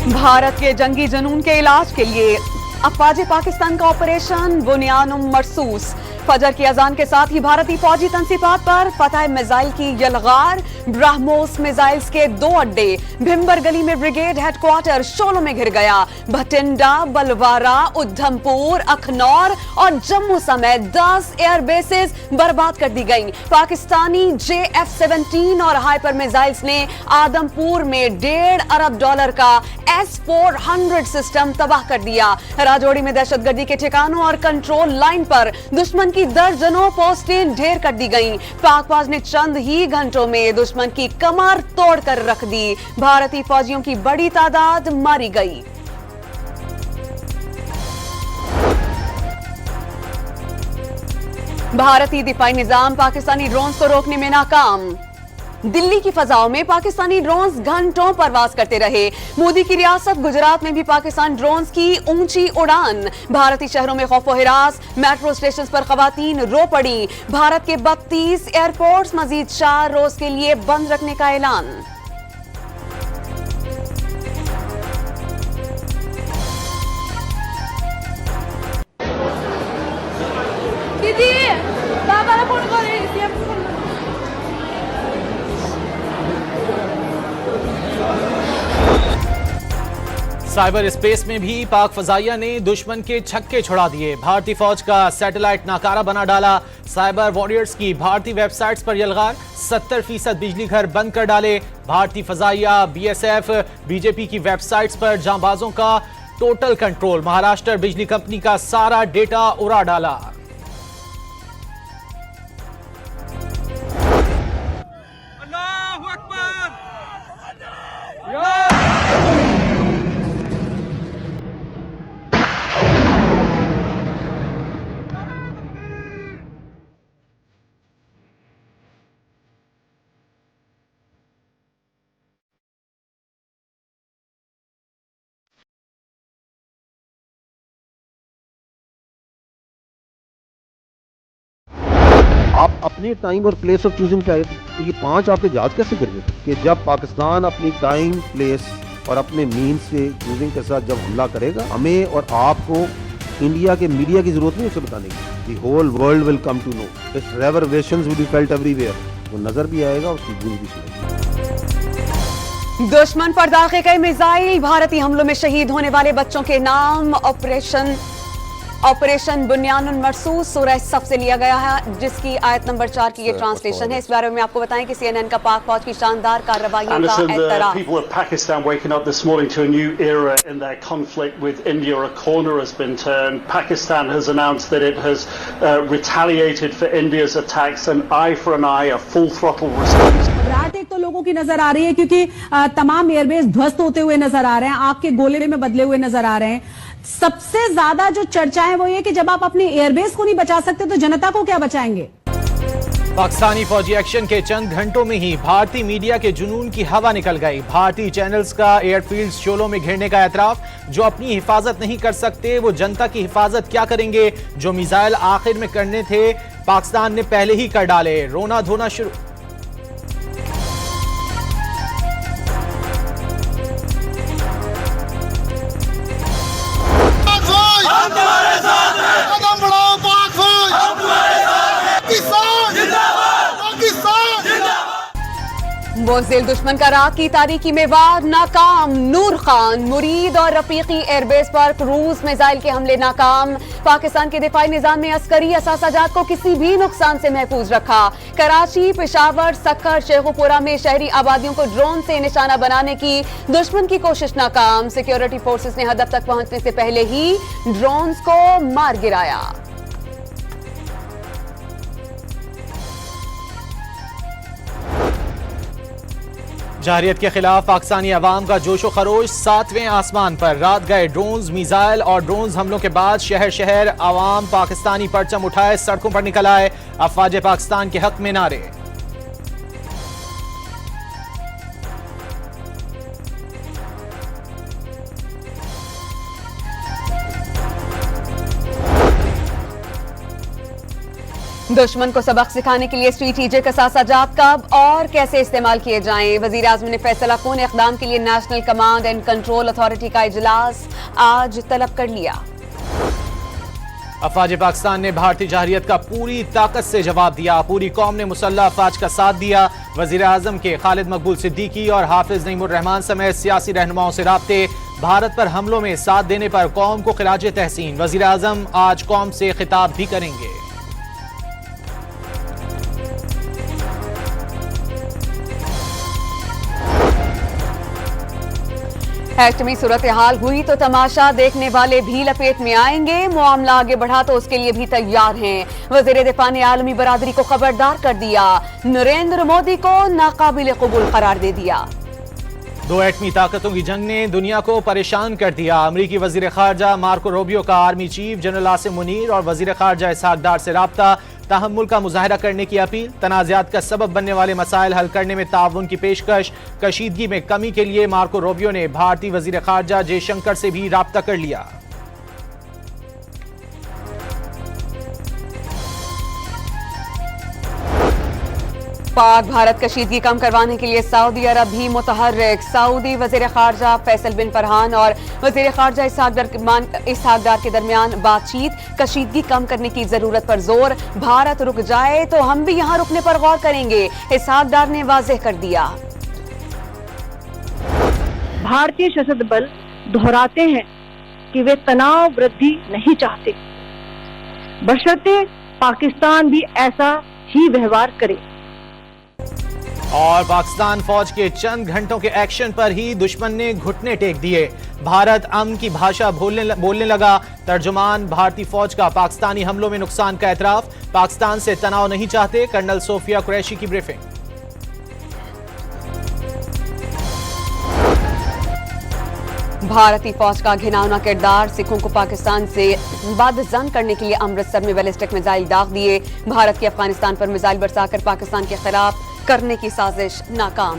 भारत के जंगी जुनून के इलाज के लिए अफवाज पाकिस्तान का ऑपरेशन बुनियानुम मरसूस। फजर की अजान के साथ ही भारतीय फौजी तंसीबात पर फतह मिसाइल की यलगार। ब्रह्मोस मिसाइल्स के 2 अड्डे भिम्बर गली में ब्रिगेड हेडक्वार्टर शोलों में घिर गया। भटिंडा, बलवारा, उधमपुर, अखनौर और जम्मू समेत 10 एयर बेसेस बर्बाद कर दी गईं। पाकिस्तानी JF-17 और हाइपर मिसाइल्स ने आदमपुर में $1.5 अरब का S-400 सिस्टम तबाह कर दिया। राजौरी में दहशतगर्दी के ठिकानों और कंट्रोल लाइन पर दुश्मन की दर्जनों पोस्टें ढेर कर दी गईं। पाकफौज ने चंद ही घंटों में दुश्मन की कमर तोड़कर रख दी। भारतीय फौजियों की बड़ी तादाद मारी गई। भारतीय दिफाई निजाम पाकिस्तानी ड्रोन्स को रोकने में नाकाम। दिल्ली की फजाओं में पाकिस्तानी ड्रोन्स घंटों परवाज करते रहे। मोदी की रियासत गुजरात में भी पाकिस्तान ड्रोन्स की ऊंची उड़ान। भारतीय शहरों में खौफ व हिरास, मेट्रो स्टेशन पर खवातीन रो पड़ी। भारत के 32 एयरपोर्ट्स मजीद 4 रोज के लिए बंद रखने का ऐलान। दीदी बाबा फोन करे। साइबर स्पेस में भी पाक फजाइया ने दुश्मन के छक्के छुड़ा दिए। भारतीय फौज का सैटेलाइट नाकारा बना डाला। साइबर वॉरियर्स की भारतीय वेबसाइट्स पर यलगार। 70% बिजली घर बंद कर डाले। भारतीय फजाइया, BSF, BJP की वेबसाइट्स पर जांबाजों का टोटल कंट्रोल। महाराष्ट्र बिजली कंपनी का सारा डेटा उड़ा डाला। आप अपने टाइम और प्लेस ऑफ चूजिंग क्या है, ये 5 आपके याद कैसे करिए कि जब पाकिस्तान अपनी टाइम, प्लेस और अपने मीन्स से चूजिंग के साथ जब हमला करेगा, हमें और आपको इंडिया के मीडिया की जरूरत नहीं उसे बताने की। The whole world will come to know. Its reverberations will be felt everywhere. वो नजर भी आएगा, उसकी गूंज भी सुनेगी। दुश्मन पर दागे गए मिसाइल, भारतीय हमलों में शहीद होने वाले बच्चों के नाम। ऑपरेशन बुनियानुल मरसूस सूरह सफ से लिया गया है, जिसकी आयत नंबर 4 की ये ट्रांसलेशन है। इस बारे में आपको बताएं कि CNN का पाक फौज की शानदार कार्रवाइयों का एतराफ। People of Pakistan waking up this morning to a new era in their conflict with India. A corner has been turned. Pakistan has announced that it has retaliated for India's attacks. An eye for an eye, a full throttle response. रात एक तो लोगों की नजर आ रही है क्योंकि तमाम एयरबेस ध्वस्त होते हुए नजर आ रहे हैं, आग के गोले में बदले हुए नजर आ रहे हैं। सबसे ज्यादा जो चर्चा है वो ये कि जब आप अपने एयरबेस को नहीं बचा सकते तो जनता को क्या बचाएंगे। पाकिस्तानी फौजी एक्शन के चंद घंटों में ही भारतीय मीडिया के जुनून की हवा निकल गई। भारतीय चैनल्स का एयरफील्ड शोलों में घेरने का एतराफ। जो अपनी हिफाजत नहीं कर सकते वो जनता की हिफाजत क्या करेंगे। जो मिसाइल आखिर में करने थे पाकिस्तान ने पहले ही कर डाले। रोना धोना शुरू। बोज़िल दुश्मन का राख की तारीकी में वार नाकाम। नूर खान, मुरीद और रफीकी एयरबेस पर क्रूज मिसाइल के हमले नाकाम। पाकिस्तान के दिफाई निजाम में अस्करी असासाजात को किसी भी नुकसान से महफूज रखा। कराची, पेशावर, सक्कर, शेखुपुरा में शहरी आबादियों को ड्रोन से निशाना बनाने की दुश्मन की कोशिश नाकाम। सिक्योरिटी फोर्सेस ने हदफ तक पहुंचने से पहले ही ड्रोन्स को मार गिराया। जारियत के खिलाफ पाकिस्तानी अवाम का जोशो खरोश 7वें आसमान पर। रात गए ड्रोन्स, मिसाइल और ड्रोन्स हमलों के बाद शहर शहर अवाम पाकिस्तानी परचम उठाए सड़कों पर निकल आए। अफवाज पाकिस्तान के हक में नारे। दुश्मन को सबक सिखाने के लिए स्ट्रेटेजिक असासाजात कब और कैसे इस्तेमाल किए जाएं, वजीर आज़म ने फैसला कौन इक़दाम के लिए national command and control authority का इजलास आज तलब कर लिया। अफवाज पाकिस्तान ने भारतीय जहरियत का पूरी ताकत से जवाब दिया, पूरी कौम ने मुसल्लह अफवाज का साथ दिया। वजीर आज़म के खालिद मकबूल सिद्दीकी और हाफिज नईमुर रहमान समेत सियासी रहनुमाओं से राब्ते, भारत पर हमलों में साथ देने पर कौम को खिराज तहसीन। वजीर आज़म आज कौम से खिताब भी करेंगे। एक्ट में सूरत हाल हुई तो तमाशा देखने वाले भी लपेट में आएंगे, मामला आगे बढ़ा तो उसके लिए भी तैयार हैं। वज़ीर दिफा ने आलमी बरादरी को खबरदार कर दिया, नरेंद्र मोदी को नाकाबिल कबूल करार दे दिया। दो एटमी ताकतों की जंग ने दुनिया को परेशान कर दिया। अमरीकी वजीर खारजा मार्को रूबियो का army chief general Asim Munir और वजीर खारजा इसहाक डार से राब्ता, तहम्मुल का मुजाहरा करने की अपील, तनाज़ात का सबब बनने वाले मसाइल हल करने में ताउन की पेशकश, कशीदगी में कमी के लिए मार्को रूबियो ने भारतीय वजीर खारजा जयशंकर से भी राब्ता कर लिया। पाक भारत कशीदगी कम करवाने के लिए सऊदी अरब भी मुतहर्रिक। सऊदी वजीर खारजा फैसल बिन फरहान और वजीर खारजा इसहाक डार के दरमियान बातचीत, कशीदगी कम करने की जरूरत पर जोर। भारत रुक जाए तो हम भी यहां रुकने पर गौर करेंगे, इसहाक डार ने वाज़ेह कर दिया। भारतीय सशस्त्र बल दोहराते हैं कि वे तनाव वृद्धि नहीं चाहते, बशर्ते पाकिस्तान भी ऐसा ही व्यवहार करे। और पाकिस्तान फौज के चंद घंटों के एक्शन पर ही दुश्मन ने घुटने टेक दिए। भारत अमन की भाषा बोलने लगा। तर्जुमान भारतीय फौज का पाकिस्तानी हमलों में नुकसान का एतराफ, पाकिस्तान से तनाव नहीं चाहते, कर्नल सोफिया कुरैशी की ब्रीफिंग। भारतीय फौज का घिनौना किरदार, सिखों को पाकिस्तान से बदजन करने के लिए अमृतसर में बैलिस्टिक मिसाइल दाग दिए। भारत की अफगानिस्तान पर मिसाइल बरसाकर पाकिस्तान के खिलाफ करने की साजिश नाकाम।